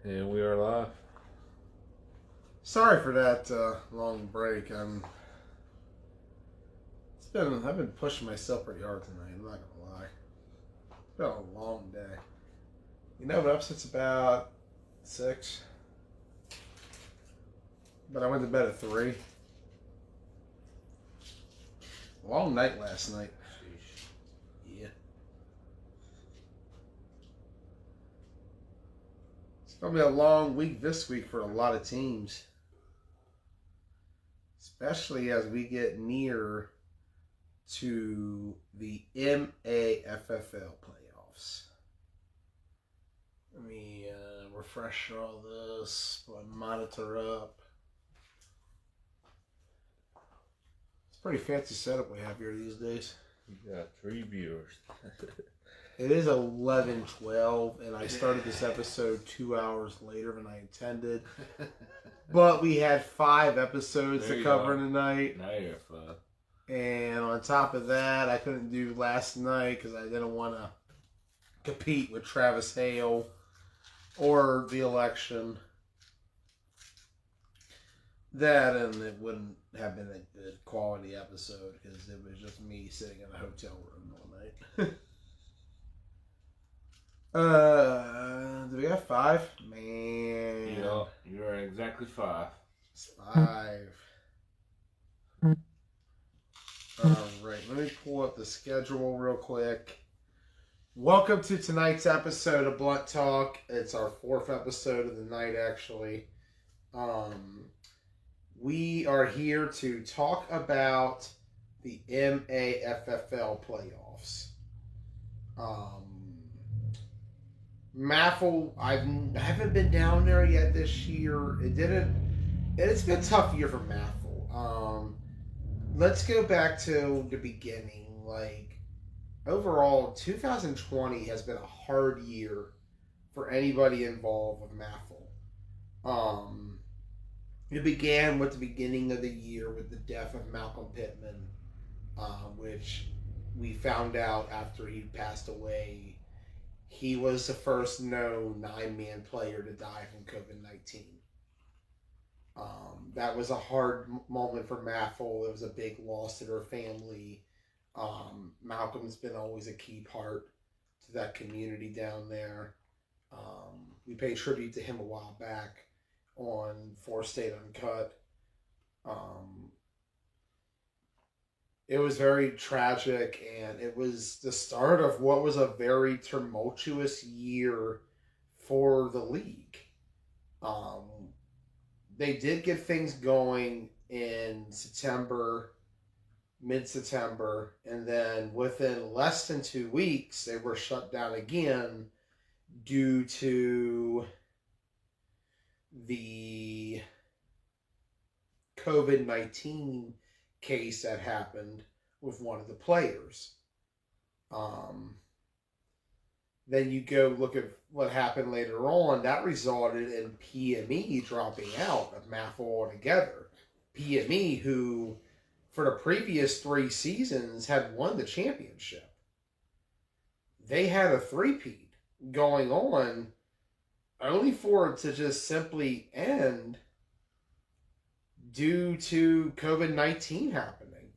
And we are live. Sorry for that long break. I've been pushing myself pretty hard tonight. I'm not gonna lie. It's been a long day. I've been up since about 6, but I went to bed at 3. Long night last night. Yeah. It's gonna be a long week this week for a lot of teams, especially as we get near to the MAFFL playoffs. Let me refresh all this, put my monitor up. It's a pretty fancy setup we have here these days. You got 3 viewers. It is 11:12, and I started this episode 2 hours later than I intended. But we had 5 episodes to cover tonight. Now you're fun. And on top of that, I couldn't do last night because I didn't want to compete with Travis Hale or the election. That, and it wouldn't have been a good quality episode because it was just me sitting in a hotel room all night. Do we have 5? Man. Yeah, you're exactly 5. It's 5. Alright, let me pull up the schedule real quick. Welcome to tonight's episode of Blunt Talk. It's our 4th episode of the night, actually. We are here to talk about the MAFFL playoffs. MAFL, I haven't been down there yet this year. It's been a tough year for MAFL. Let's go back to the beginning. Overall, 2020 has been a hard year for anybody involved with MAFL. It began with the beginning of the year with the death of Malcolm Pittman, which we found out after he passed away. He was the first known 9-man player to die from COVID-19. That was a hard moment for MAFL. It was a big loss to their family. Malcolm's been always a key part to that community down there. We paid tribute to him a while back on 4 State Uncut. It was very tragic, and it was the start of what was a very tumultuous year for the league. They did get things going in September, mid-September, and then within less than 2 weeks, they were shut down again due to the COVID-19 case that happened with one of the players. Then you go look at what happened later on. That resulted in PME dropping out of MAFL altogether. PME, who for the previous 3 seasons had won the championship. They had a 3-peat going on, only for it to just simply end due to COVID-19 happening.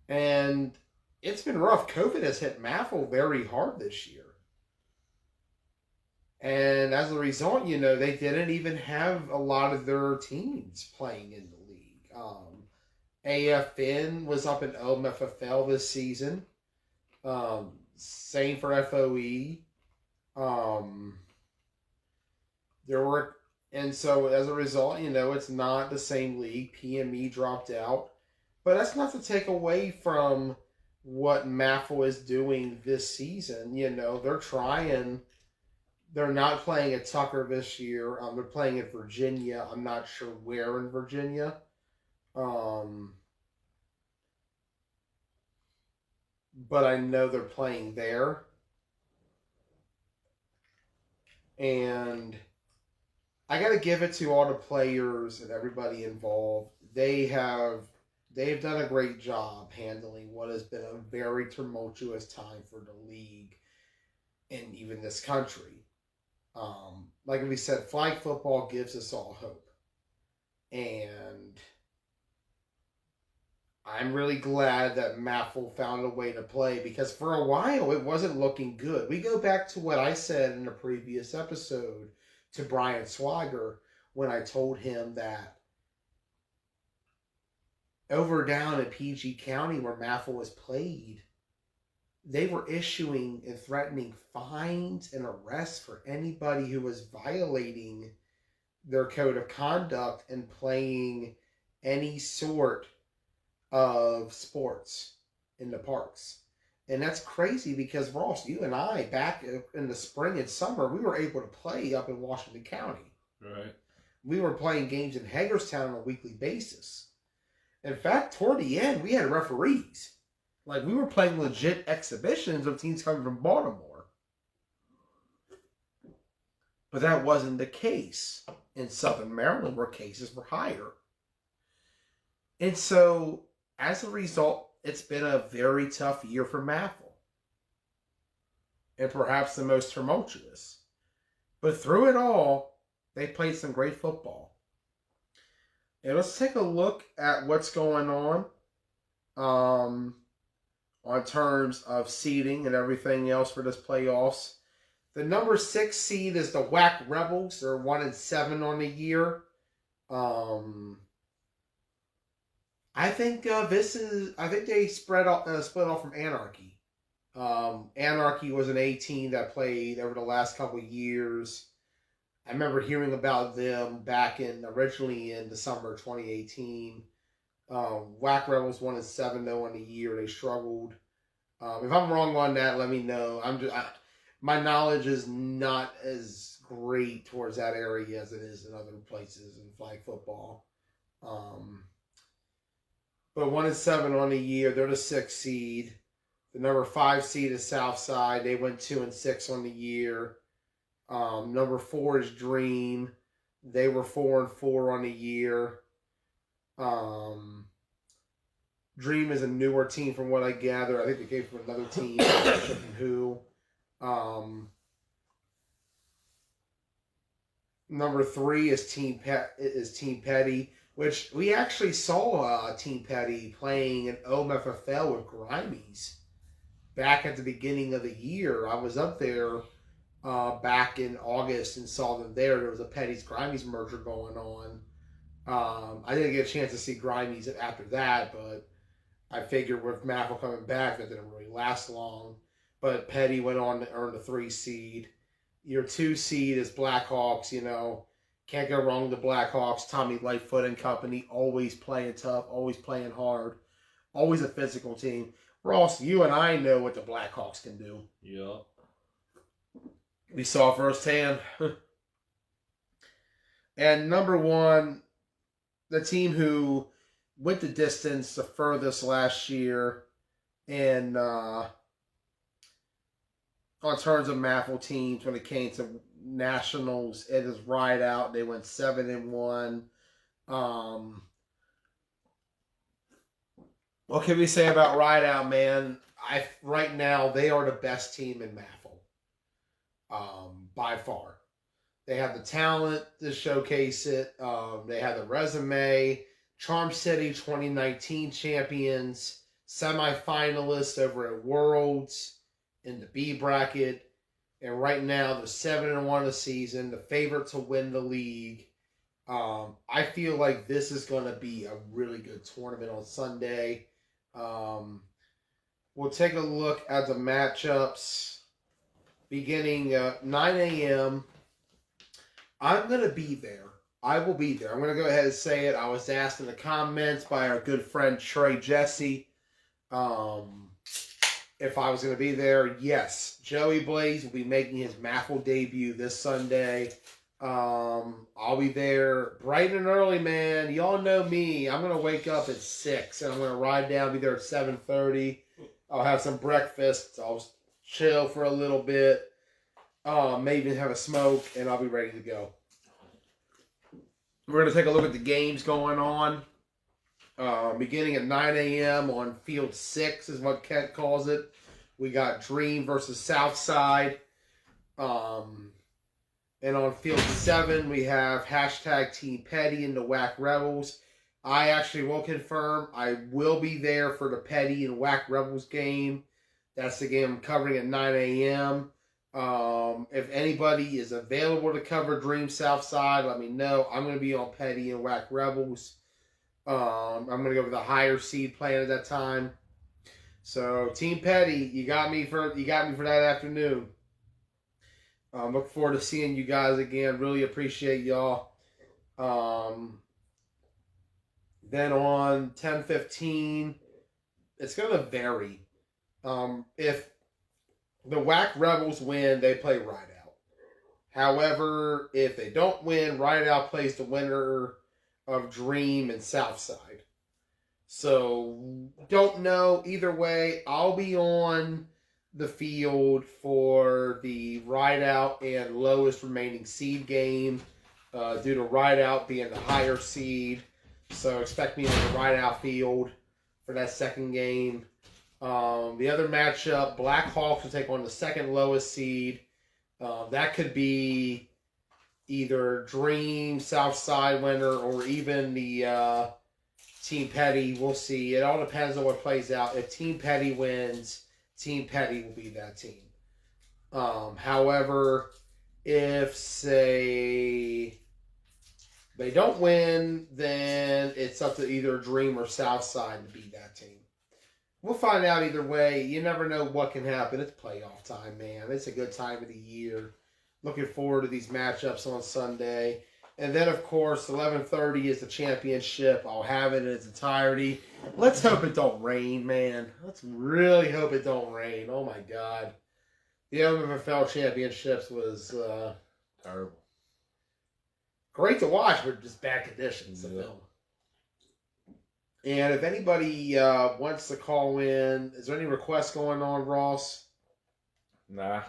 And it's been rough. COVID has hit MAFL very hard this year. And as a result, they didn't even have a lot of their teams playing in the league. AFN was up in OMFFL this season. Same for FOE. And so as a result, it's not the same league. PME dropped out. But that's not to take away from what MAFL is doing this season. They're trying. They're not playing at Tucker this year. They're playing at Virginia. I'm not sure where in Virginia. But I know they're playing there. And I got to give it to all the players and everybody involved. They've done a great job handling what has been a very tumultuous time for the league and even this country. like we said, flag football gives us all hope. And I'm really glad that Maffel found a way to play, because for a while it wasn't looking good. We go back to what I said in a previous episode to Brian Swagger when I told him that over down in PG County where Maffel was played, they were issuing and threatening fines and arrests for anybody who was violating their code of conduct and playing any sort of sports in the parks. And that's crazy because, Ross, you and I, back in the spring and summer, we were able to play up in Washington County. Right. We were playing games in Hagerstown on a weekly basis. In fact, toward the end, we had referees. Like, we were playing legit exhibitions of teams coming from Baltimore. But that wasn't the case in Southern Maryland, where cases were higher. And so, as a result, it's been a very tough year for Maffel. And perhaps the most tumultuous. But through it all, they played some great football. And let's take a look at what's going on terms of seeding and everything else for this playoffs. The number 6 seed is the WAC Rebels. They're 1-7 on the year. I think they split off from Anarchy. Anarchy was an A team that played over the last couple of years. I remember hearing about them originally in the summer of 2018. WAC Rebels 1-7 though on the year. They struggled. If I'm wrong on that, let me know. My knowledge is not as great towards that area as it is in other places in flag football. But 1-7 on the year. They're the 6th seed. The number 5 seed is Southside. They went 2-6 on the year. Number 4 is Dream. They were 4-4 on the year. Dream is a newer team from what I gather. I think they came from another team. I'm not sure from who. Number 3 is Team Petty, which we actually saw Team Petty playing in OMFFL with Grimies back at the beginning of the year. I was up there back in August and saw them there. There was a Petty's Grimies merger going on. I didn't get a chance to see Grimies after that, but I figured with Maffel coming back, that didn't really last long. But Petty went on to earn the 3 seed. Your 2 seed is Blackhawks. Can't go wrong with the Blackhawks. Tommy Lightfoot and company, always playing tough, always playing hard, always a physical team. Ross, you and I know what the Blackhawks can do. Yeah. We saw firsthand. And number 1, the team who went the distance the furthest last year in on terms of Maffel teams when it came to nationals, it is Ride Out. They went 7-1. What can we say about Ride Out, man? Right now they are the best team in Maffel, by far. They have the talent to showcase it. They have the resume. Charm City 2019 champions, semifinalists over at Worlds in the B bracket, and right now they're 7-1 the season, the favorite to win the league. I feel like this is going to be a really good tournament on Sunday. We'll take a look at the matchups beginning 9 a.m. I'm going to be there. I will be there. I'm going to go ahead and say it. I was asked in the comments by our good friend Trey Jesse if I was going to be there. Yes, Joey Blaze will be making his Maffel debut this Sunday. I'll be there bright and early, man. Y'all know me. I'm going to wake up at 6 and I'm going to ride down, be there at 7:30. I'll have some breakfast. I'll chill for a little bit. Maybe have a smoke and I'll be ready to go. We're going to take a look at the games going on. Beginning at 9 a.m. on Field 6 is what Kent calls it. We got Dream versus Southside. And on field 7, we have hashtag Team Petty and the Whack Rebels. I actually will confirm I will be there for the Petty and Whack Rebels game. That's the game I'm covering at 9 a.m. If anybody is available to cover Dream Southside, let me know. I'm going to be on Petty and Whack Rebels. I'm going to go with the higher seed plan at that time. So Team Petty, you got me for that afternoon. Look forward to seeing you guys again. Really appreciate y'all. Then on 10:15, it's going to vary. If the Whack Rebels win, they play Rideout. However, if they don't win, Rideout plays the winner of Dream and Southside. So, don't know. Either way, I'll be on the field for the Rideout and lowest remaining seed game due to Rideout being the higher seed. So, expect me on the Rideout field for that second game. The other matchup, Blackhawks will take on the second lowest seed. That could be either Dream, Southside winner, or even the Team Petty. We'll see. It all depends on what plays out. If Team Petty wins, Team Petty will be that team. However, if, say, they don't win, then it's up to either Dream or Southside to be that team. We'll find out either way. You never know what can happen. It's playoff time, man. It's a good time of the year. Looking forward to these matchups on Sunday. And then, of course, 11:30 is the championship. I'll have it in its entirety. Let's hope it don't rain, man. Let's really hope it don't rain. Oh, my God. The MFL championships was Terrible. great to watch, but just bad conditions to film. And if anybody wants to call in, is there any requests going on, Ross? Nah.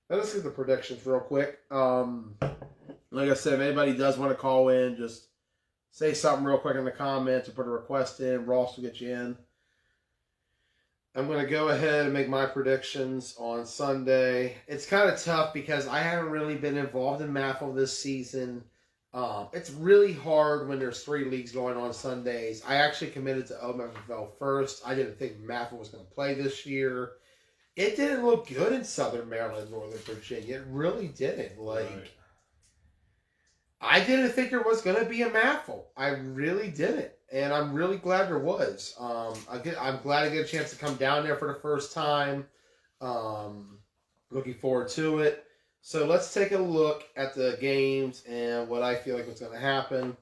Let's get the predictions real quick. Like I said, if anybody does want to call in, just say something real quick in the comments or put a request in. Ross will get you in. I'm going to go ahead and make my predictions on Sunday. It's kind of tough because I haven't really been involved in MAFL this season. It's really hard when there's 3 leagues going on Sundays. I actually committed to OMFL first. I didn't think MAFL was going to play this year. It didn't look good in Southern Maryland, Northern Virginia. It really didn't. Right. I didn't think there was going to be a MAFL. I really didn't. And I'm really glad there was. I'm glad I get a chance to come down there for the first time. Looking forward to it. So let's take a look at the games and what I feel like is going to happen.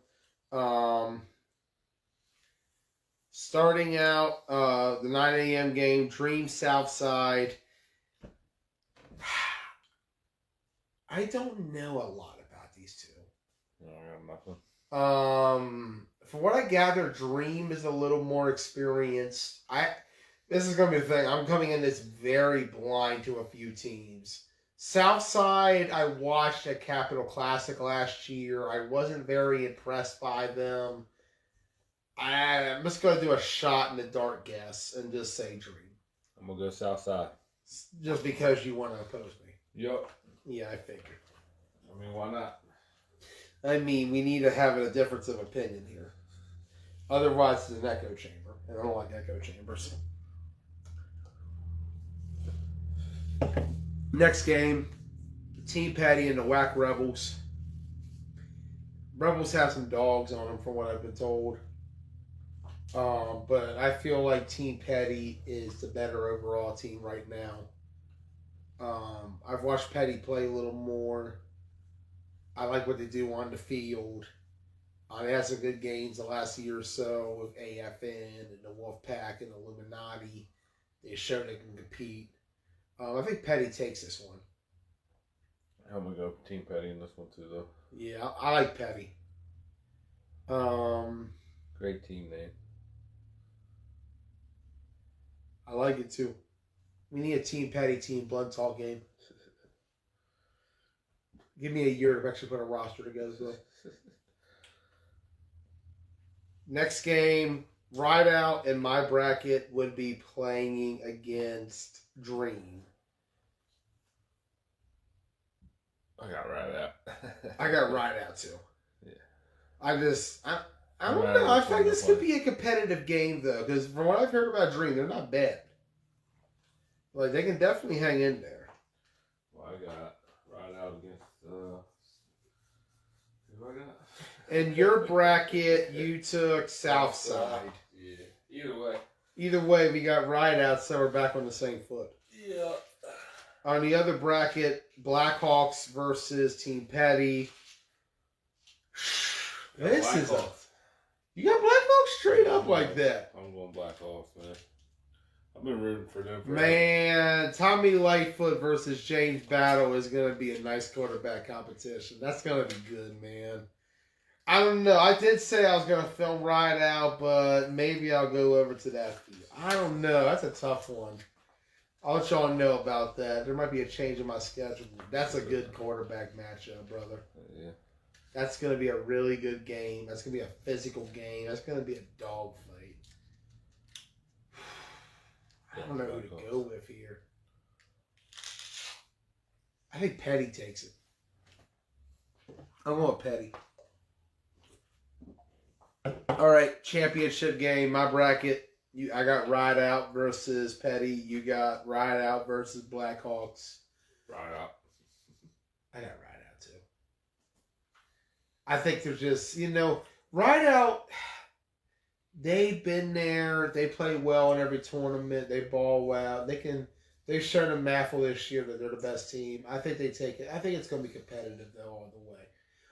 Starting out, the 9 a.m. game, Dream Southside. I don't know a lot about these two. No, I got nothing. From what I gather, Dream is a little more experienced. This is going to be the thing. I'm coming in this very blind to a few teams. Southside, I watched at Capital Classic last year. I wasn't very impressed by them. I'm just going to do a shot in the dark guess and just say Dream. I'm going to go Southside. Just because you want to oppose me. Yep. Yeah, I figured. I mean, why not? I mean, we need to have a difference of opinion here. Otherwise, it's an echo chamber. And I don't like echo chambers. Next game, Team Petty and the Whack Rebels. Rebels have some dogs on them from what I've been told. But I feel like Team Petty is the better overall team right now. I've watched Petty play a little more. I like what they do on the field. They had some good games the last year or so with AFN and the Wolfpack and Illuminati. They showed they can compete. I think Petty takes this one. I'm going to go Team Petty in this one too, though. Yeah, I like Petty. Great team name. I like it too. We need a Team Petty, Team Blood Talk game. Give me a year to actually put a roster together. So. Next game, Rideout in my bracket would be playing against Dream. I got right out. I got right out too. Yeah. I don't know. I feel like this could be a competitive game though, because from what I've heard about Dream, they're not bad. Like they can definitely hang in there. Well, I got right out against who I got? In your bracket, you took Southside. Yeah. Either way. Either way, we got right out, so we're back on the same foot. Yeah. On the other bracket, Blackhawks versus Team Petty. This is a... You got Blackhawks straight up like that. I'm going Blackhawks, man. I've been rooting for them. Man, Tommy Lightfoot versus James Battle is going to be a nice quarterback competition. That's going to be good, man. I don't know. I did say I was going to film Ride Out, but maybe I'll go over to that field. I don't know. That's a tough one. I'll let y'all know about that. There might be a change in my schedule. That's a good quarterback matchup, brother. Yeah. That's going to be a really good game. That's going to be a physical game. That's going to be a dog fight. I don't know who to go with here. I think Petty takes it. I'm going Petty. All right, championship game. My bracket. I got Ride Out versus Petty. You got Ride Out versus Blackhawks. Ride Out. I got Ride Out too. I think they're just, Ride Out, they've been there. They play well in every tournament. They ball well. They've shown in Maffle this year that they're the best team. I think they take it. I think it's going to be competitive though all the way.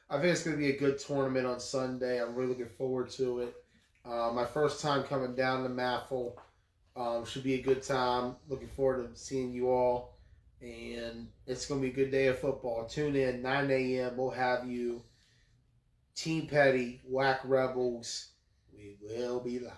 I think it's going to be a good tournament on Sunday. I'm really looking forward to it. My first time coming down to Maffle. Should be a good time. Looking forward to seeing you all. And it's going to be a good day of football. Tune in, 9 a.m. We'll have you. Team Petty, Whack Rebels. We will be live.